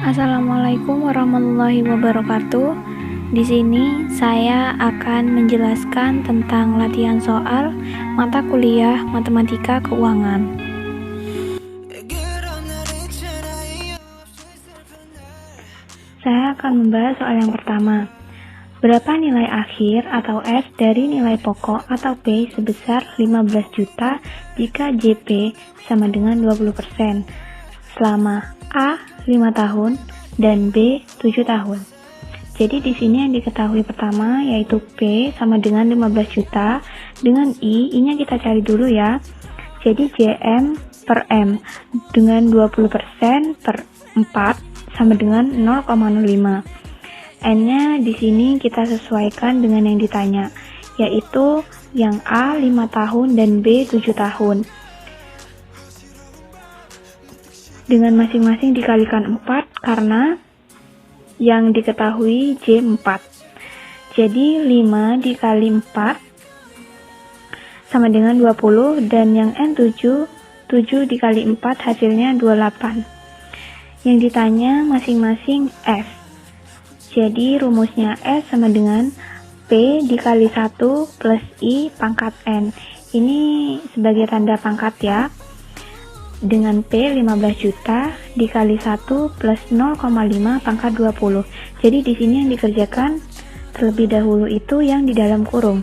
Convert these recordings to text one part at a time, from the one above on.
Assalamualaikum warahmatullahi wabarakatuh. Di sini saya akan menjelaskan tentang latihan soal mata kuliah Matematika Keuangan. Saya akan membahas soal yang pertama. Berapa nilai akhir atau S dari nilai pokok atau P sebesar 15 juta jika JP sama dengan 20% selama A 5 tahun dan B 7 tahun. Jadi di sini yang diketahui pertama yaitu P sama dengan 15 juta dengan I-nya kita cari dulu ya. Jadi JM per M dengan 20% per 4 sama dengan 0,05. N-nya di sini kita sesuaikan dengan yang ditanya, yaitu yang A 5 tahun dan B 7 tahun. Dengan masing-masing dikalikan 4 karena yang diketahui J 4. Jadi 5 dikali 4 sama dengan 20 dan yang N 7 dikali 4 hasilnya 28. Yang ditanya masing-masing S. Jadi rumusnya S sama dengan P dikali 1 plus I pangkat N. Ini sebagai tanda pangkat ya. Dengan P 15 juta dikali 1 plus 0,5 pangkat 20. Jadi di sini yang dikerjakan terlebih dahulu itu yang di dalam kurung.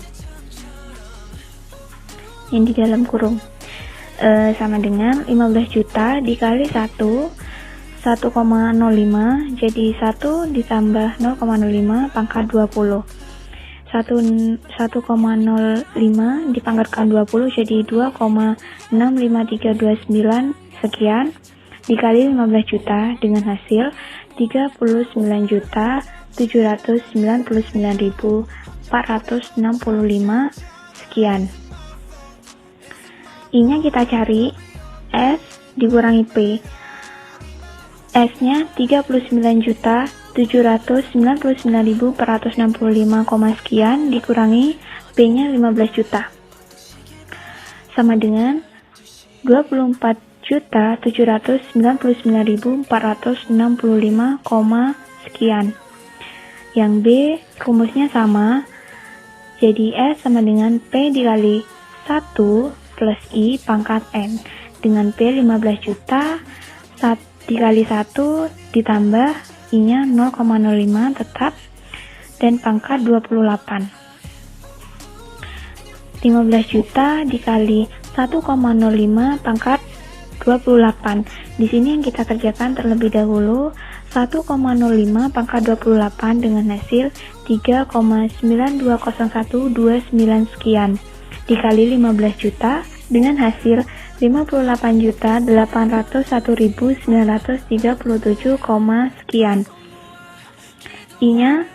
Yang di dalam kurung sama dengan 15 juta dikali 1 1,05, jadi 1 ditambah 0,05 pangkat 20. 1,05 dipangkatkan 20 jadi 2,65329 sekian dikali 15 juta dengan hasil 39.799.465 sekian. I-nya kita cari S dikurangi P. S-nya 39.799.465, sekian dikurangi P-nya 15 juta. Sama dengan 24.799.465, sekian. Yang B rumusnya sama. Jadi S sama dengan P dikali 1 plus I pangkat N. Dengan P 15 juta, dikali 1 ditambah I-nya 0,05 tetap dan pangkat 28. 15 juta dikali 1,05 pangkat 28. Di sini yang kita kerjakan terlebih dahulu 1,05 pangkat 28 dengan hasil 3,920129 sekian dikali 15 juta dengan hasil 58.801.937, sekian. I-nya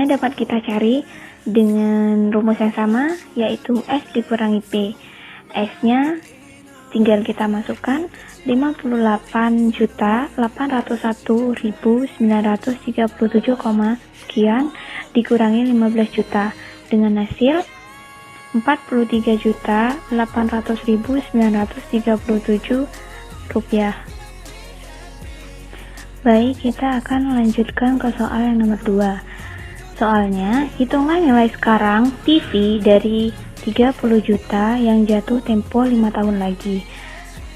dapat kita cari dengan rumus yang sama, yaitu S dikurangi P. S-nya tinggal kita masukkan 58.801.937, sekian dikurangi 15 juta dengan hasil 43.800.937 rupiah. Baik, kita akan melanjutkan ke soal yang nomor 2. Soalnya, hitunglah nilai sekarang TV dari 30 juta yang jatuh tempo 5 tahun lagi.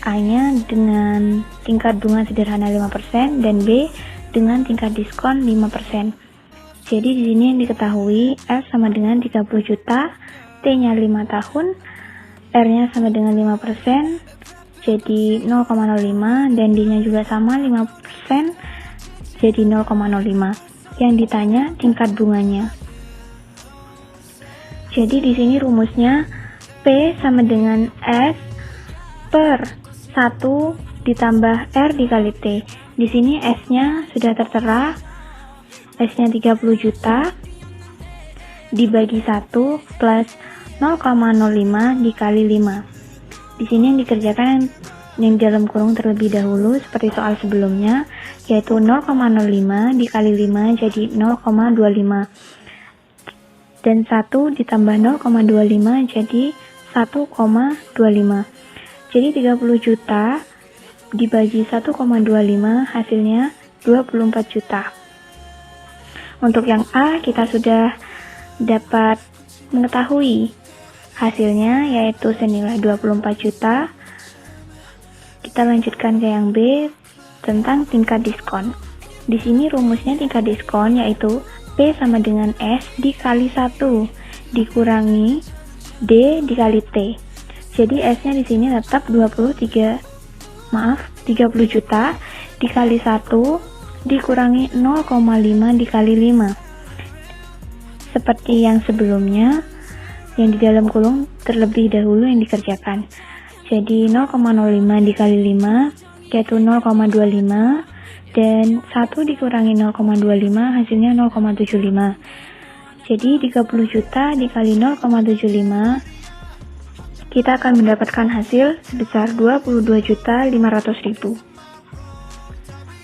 A-nya dengan tingkat bunga sederhana 5% dan B dengan tingkat diskon 5%. Jadi di sini yang diketahui S sama dengan 30 juta, T-nya 5 tahun, R-nya sama dengan 5%, jadi 0,05, dan D-nya juga sama 5%, jadi 0,05. Yang ditanya tingkat bunganya. Jadi di sini rumusnya P sama dengan S per 1 ditambah R dikali T. Di sini S-nya sudah tertera, S-nya 30 juta, dibagi 1 plus 0,05 dikali 5. Di sini yang dikerjakan yang dalam kurung terlebih dahulu seperti soal sebelumnya, yaitu 0,05 dikali 5 jadi 0,25. Dan 1 ditambah 0,25 jadi 1,25. Jadi 30 juta dibagi 1,25 hasilnya 24 juta. Untuk yang A kita sudah dapat mengetahui hasilnya yaitu senilai 24 juta. Kita lanjutkan ke yang B tentang tingkat diskon. Di sini rumusnya tingkat diskon yaitu P sama dengan S dikali 1 dikurangi D dikali T. Jadi S-nya di sini tetap 30 juta dikali 1 dikurangi 0,5 dikali 5. Seperti yang sebelumnya, yang di dalam kurung terlebih dahulu yang dikerjakan. Jadi 0,05 dikali 5 yaitu 0,25 dan 1 dikurangi 0,25 hasilnya 0,75. Jadi 30 juta dikali 0,75 kita akan mendapatkan hasil sebesar 22.500.000.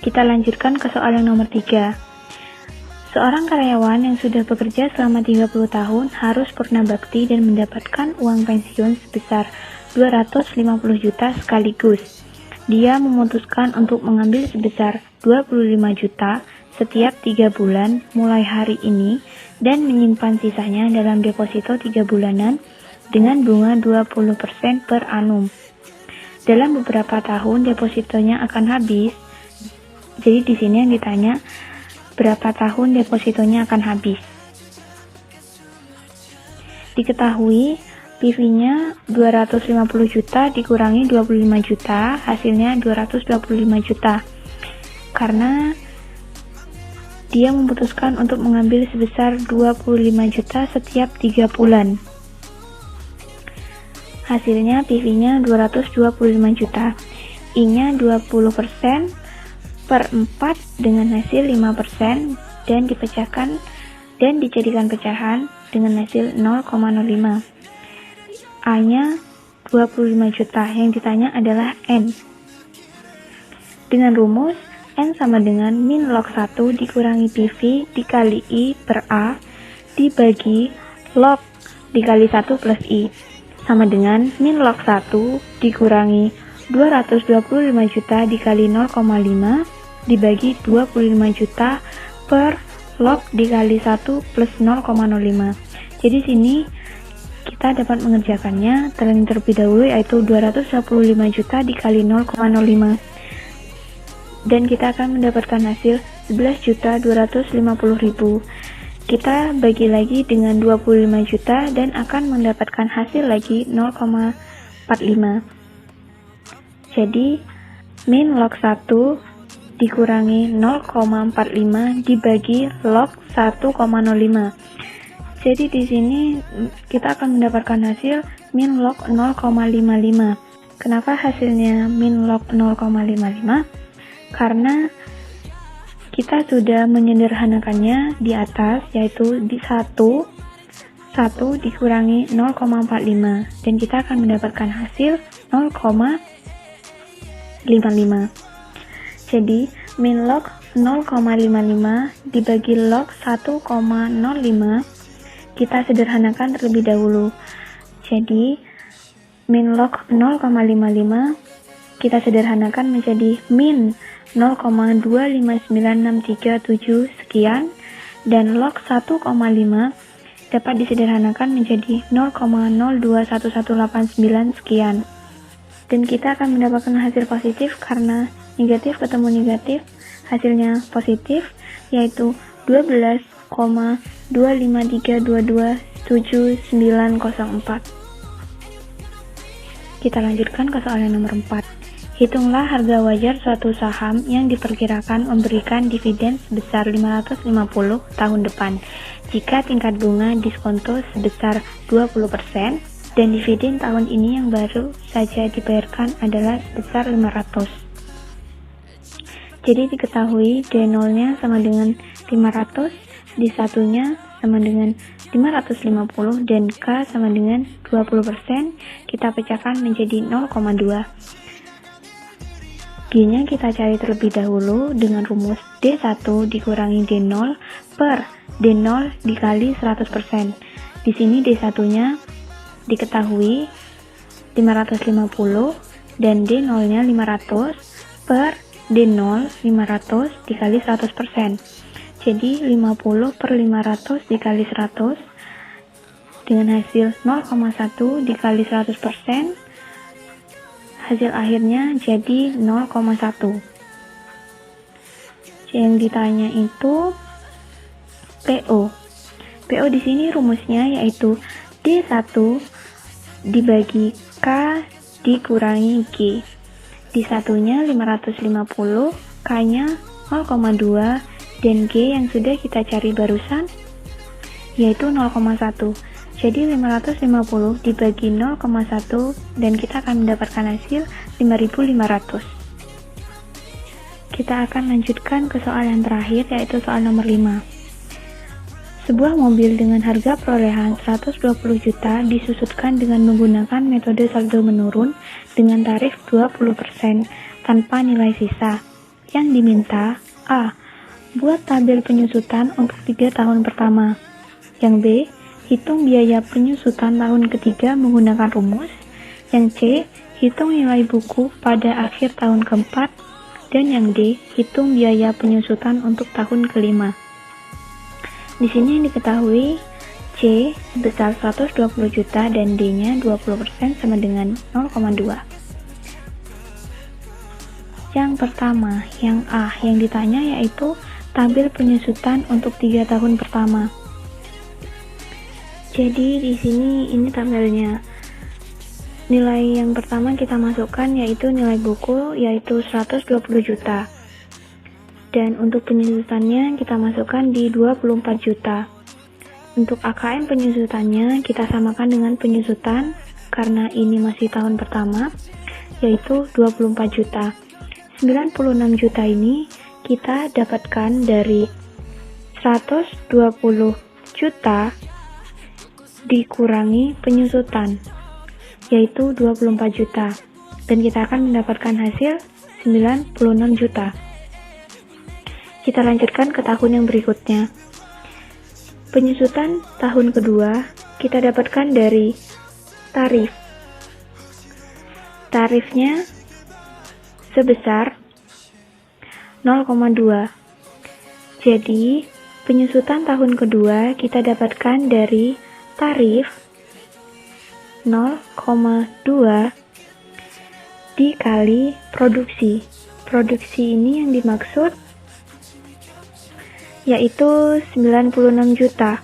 Kita lanjutkan ke soal yang nomor 3. Seorang karyawan yang sudah bekerja selama 30 tahun harus purna bakti dan mendapatkan uang pensiun sebesar 250 juta sekaligus. Dia memutuskan untuk mengambil sebesar 25 juta setiap 3 bulan mulai hari ini dan menyimpan sisanya dalam deposito 3 bulanan dengan bunga 20% per annum. Dalam beberapa tahun depositonya akan habis. Jadi di sini yang ditanya berapa tahun depositonya akan habis. Diketahui PV-nya 250 juta dikurangi 25 juta, hasilnya 225 juta. Karena dia memutuskan untuk mengambil sebesar 25 juta setiap 3 bulan. Hasilnya PV-nya 225 juta. I-nya 20% per 4 dengan hasil 5% dan dipecahkan dan dijadikan pecahan dengan hasil 0,05. A-nya 25 juta. Yang ditanya adalah N. Dengan rumus N sama dengan min log 1 dikurangi PV dikali I per A dibagi log dikali 1 plus I sama dengan min log 1 dikurangi 225 juta dikali 0,5 dibagi 25 juta per log dikali 1 plus 0,05. Jadi sini kita dapat mengerjakannya terlebih dahulu yaitu 225 juta dikali 0,05 dan kita akan mendapatkan hasil 11.250.000. Kita bagi lagi dengan 25 juta dan akan mendapatkan hasil lagi 0,45. Jadi min log 1 dikurangi 0,45 dibagi log 1,05. Jadi di sini kita akan mendapatkan hasil min log 0,55. Kenapa hasilnya min log 0,55? Karena kita sudah menyederhanakannya di atas yaitu di 1 dikurangi 0,45 dan kita akan mendapatkan hasil 0,55. Jadi min log 0,55 dibagi log 1,05 kita sederhanakan terlebih dahulu. Jadi min log 0,55 kita sederhanakan menjadi min 0,259637 sekian dan log 1,5 dapat disederhanakan menjadi 0,021189 sekian. Dan kita akan mendapatkan hasil positif karena negatif ketemu negatif, hasilnya positif yaitu 12,253227904. Kita lanjutkan ke soal yang nomor 4. Hitunglah harga wajar suatu saham yang diperkirakan memberikan dividen sebesar 550 tahun depan jika tingkat bunga diskonto sebesar 20% dan dividen tahun ini yang baru saja dibayarkan adalah sebesar 500. Jadi diketahui D0-nya sama dengan 500, D1-nya sama dengan 550 dan K sama dengan 20%, kita pecahkan menjadi 0,2. G-nya kita cari terlebih dahulu dengan rumus D1 dikurangi D0 per D0 dikali 100%. Di sini D1-nya diketahui 550 dan D0-nya 500 per D0 500 dikali 100%. Jadi 50 per 500 dikali 100 dengan hasil 0,1 dikali 100%, hasil akhirnya jadi 0,1. Yang ditanya itu PO. PO di sini rumusnya yaitu D1 dibagi K dikurangi G. D1-nya 550, K-nya 0,2, dan G yang sudah kita cari barusan yaitu 0,1. Jadi 550 dibagi 0,1 dan kita akan mendapatkan hasil 5.500. Kita akan lanjutkan ke soal yang terakhir, yaitu soal nomor 5. Sebuah mobil dengan harga perolehan 120 juta disusutkan dengan menggunakan metode saldo menurun dengan tarif 20% tanpa nilai sisa. Yang diminta A. Buat tabel penyusutan untuk 3 tahun pertama. Yang B. Hitung biaya penyusutan tahun ketiga menggunakan rumus. Yang C. Hitung nilai buku pada akhir tahun keempat. Dan yang D. Hitung biaya penyusutan untuk tahun kelima. Di sini yang diketahui C sebesar 120 juta dan D-nya 20% sama dengan 0,2. Yang pertama, yang A, yang ditanya yaitu tabel penyusutan untuk 3 tahun pertama. Jadi di sini ini tabelnya. Nilai yang pertama kita masukkan yaitu nilai buku yaitu 120 juta. Dan untuk penyusutannya kita masukkan di 24 juta. Untuk AKM penyusutannya kita samakan dengan penyusutan karena ini masih tahun pertama yaitu 24 juta. 96 juta ini kita dapatkan dari 120 juta dikurangi penyusutan yaitu 24 juta dan kita akan mendapatkan hasil 96 juta. Kita lanjutkan ke tahun yang berikutnya. Penyusutan tahun kedua kita dapatkan dari tarif. Tarifnya sebesar 0,2. Jadi, penyusutan tahun kedua kita dapatkan dari tarif 0,2 dikali produksi. Produksi ini yang dimaksud yaitu 96 juta.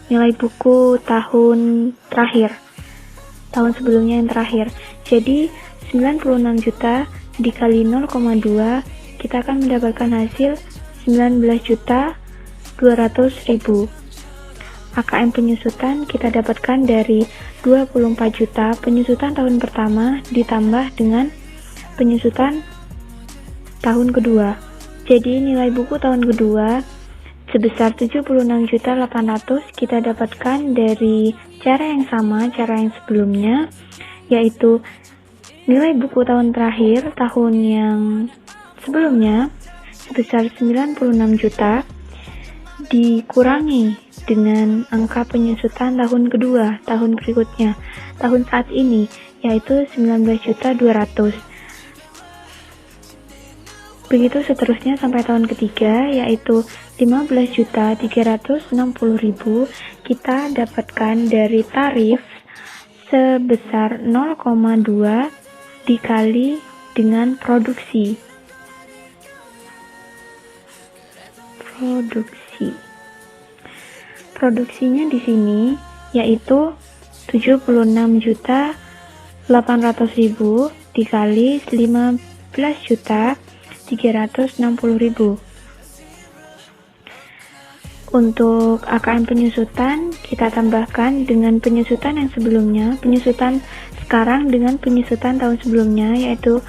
Nilai buku tahun terakhir. Tahun sebelumnya yang terakhir. Jadi 96 juta dikali 0,2 kita akan mendapatkan hasil 19 juta 200.000. AKM penyusutan kita dapatkan dari 24 juta penyusutan tahun pertama ditambah dengan penyusutan tahun kedua. Jadi nilai buku tahun kedua sebesar 76.800.000 kita dapatkan dari cara yang sama, cara yang sebelumnya, yaitu nilai buku tahun terakhir, tahun yang sebelumnya sebesar 96 juta dikurangi dengan angka penyusutan tahun kedua, tahun berikutnya, tahun saat ini, yaitu 19.200.000. Begitu seterusnya sampai tahun ketiga yaitu 15.360.000 kita dapatkan dari tarif sebesar 0,2 dikali dengan produksi. Produksinya di sini yaitu 76.800.000 dikali 15.360.000. Untuk AKM penyusutan kita tambahkan dengan penyusutan yang sebelumnya, penyusutan sekarang dengan penyusutan tahun sebelumnya yaitu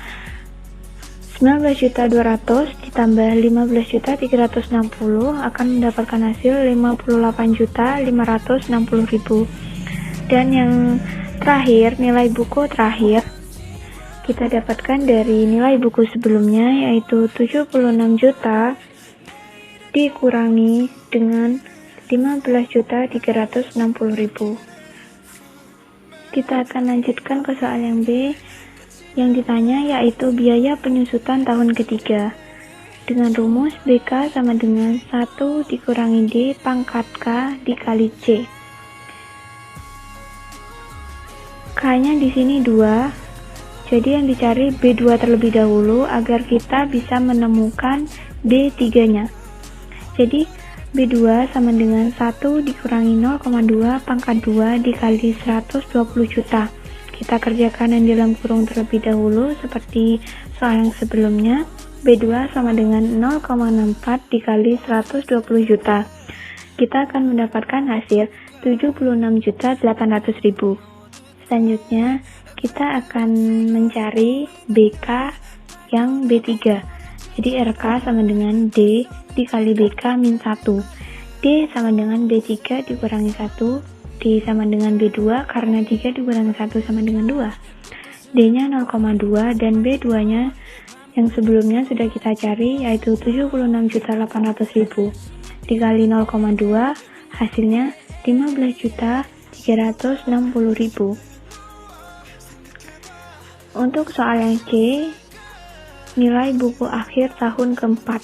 19.200.000 ditambah 15.360.000 akan mendapatkan hasil 58.560.000. Dan yang terakhir, nilai buku terakhir kita dapatkan dari nilai buku sebelumnya yaitu 76 juta dikurangi dengan 15.360.000. Kita akan lanjutkan ke soal yang B. Yang ditanya yaitu biaya penyusutan tahun ketiga. Dengan rumus BK sama dengan 1 dikurangi D pangkat K dikali C. K-nya di sini 2. Jadi yang dicari B2 terlebih dahulu agar kita bisa menemukan B3-nya. Jadi B2 sama dengan 1 dikurangi 0,2 pangkat 2 dikali 120 juta. Kita kerjakan yang di dalam kurung terlebih dahulu seperti soal yang sebelumnya. B2 sama dengan 0,64 dikali 120 juta. Kita akan mendapatkan hasil 76.800.000. Selanjutnya, kita akan mencari BK yang B3. Jadi RK sama dengan D dikali BK min 1. D sama dengan B3 dikurangi 1. D sama dengan B2 karena 3 dikurangi 1 sama dengan 2. D-nya 0,2 dan B2-nya yang sebelumnya sudah kita cari yaitu 76.800.000 dikali 0,2 hasilnya 15.360.000. Untuk soal yang C, nilai buku akhir tahun keempat.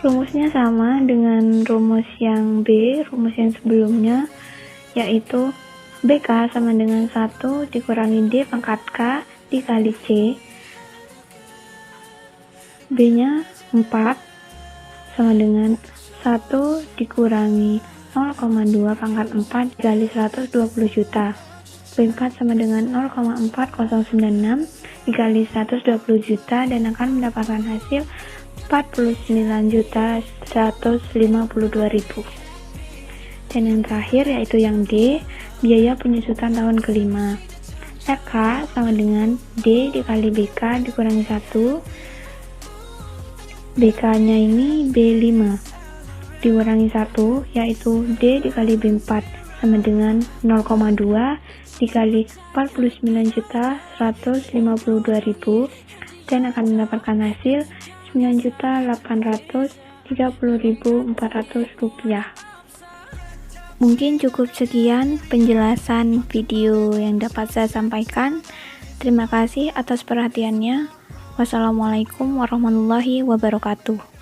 Rumusnya sama dengan rumus yang B, rumus yang sebelumnya, yaitu BK sama dengan 1 dikurangi D pangkat K dikali C. B-nya 4 sama dengan 1 dikurangi 0,2 pangkat 4 dikali 120 juta. B4 sama dengan 0,4096 dikali 120 juta dan akan mendapatkan hasil 49.152.000. Dan yang terakhir yaitu yang D, biaya penyusutan tahun kelima. RK sama dengan D dikali BK dikurangi 1. BK-nya ini B5 dikurangi 1 yaitu D dikali B4 sama dengan 0,2 dikali 49.152.000 dan akan mendapatkan hasil 9.830.400 rupiah. Mungkin cukup sekian penjelasan video yang dapat saya sampaikan. Terima kasih atas perhatiannya. Wassalamualaikum warahmatullahi wabarakatuh.